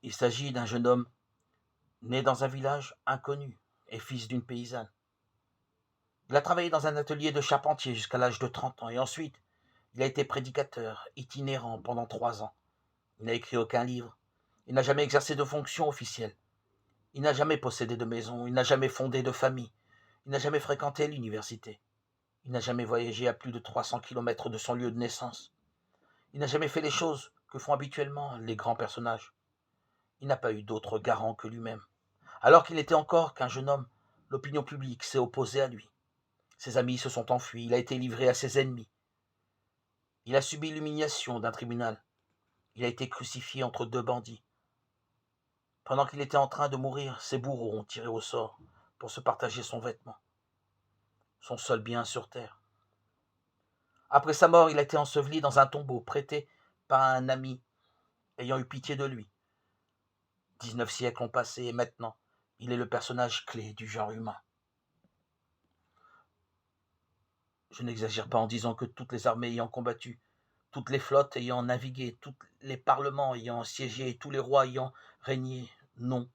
Il s'agit d'un jeune homme né dans un village inconnu et fils d'une paysanne. Il a travaillé dans un atelier de charpentier jusqu'à l'âge de 30 ans et ensuite, il a été prédicateur itinérant pendant 3 ans. Il n'a écrit aucun livre. Il n'a jamais exercé de fonction officielle. Il n'a jamais possédé de maison. Il n'a jamais fondé de famille. Il n'a jamais fréquenté l'université. Il n'a jamais voyagé à plus de 300 kilomètres de son lieu de naissance. Il n'a jamais fait les choses que font habituellement les grands personnages. Il n'a pas eu d'autre garant que lui-même. Alors qu'il n'était encore qu'un jeune homme, l'opinion publique s'est opposée à lui. Ses amis se sont enfuis. Il a été livré à ses ennemis. Il a subi l'humiliation d'un tribunal. Il a été crucifié entre 2 bandits. Pendant qu'il était en train de mourir, ses bourreaux ont tiré au sort pour se partager son vêtement, son seul bien sur terre. Après sa mort, il a été enseveli dans un tombeau prêté par un ami ayant eu pitié de lui. 19 siècles ont passé et maintenant, il est le personnage clé du genre humain. Je n'exagère pas en disant que toutes les armées ayant combattu, toutes les flottes ayant navigué, tous les parlements ayant siégé, tous les rois ayant régné, non,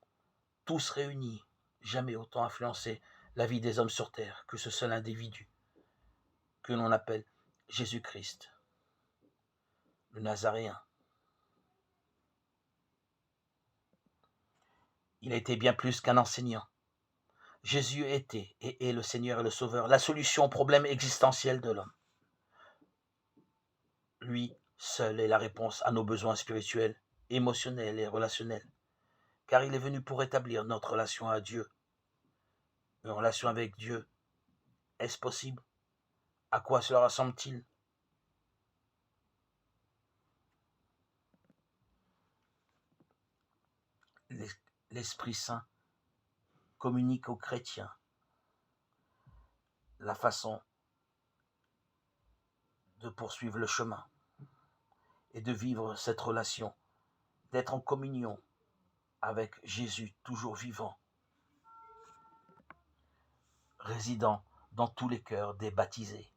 tous réunis, jamais autant influencé la vie des hommes sur terre que ce seul individu que l'on appelle Jésus-Christ, le Nazaréen. Il a été bien plus qu'un enseignant. Jésus était et est le Seigneur et le Sauveur, la solution aux problèmes existentiels de l'homme. Lui seul est la réponse à nos besoins spirituels, émotionnels et relationnels, car il est venu pour rétablir notre relation à Dieu. Une relation avec Dieu, est-ce possible? À quoi cela ressemble-t-il? L'Esprit Saint communique aux chrétiens la façon de poursuivre le chemin et de vivre cette relation, d'être en communion avec Jésus toujours vivant, résidant dans tous les cœurs des baptisés.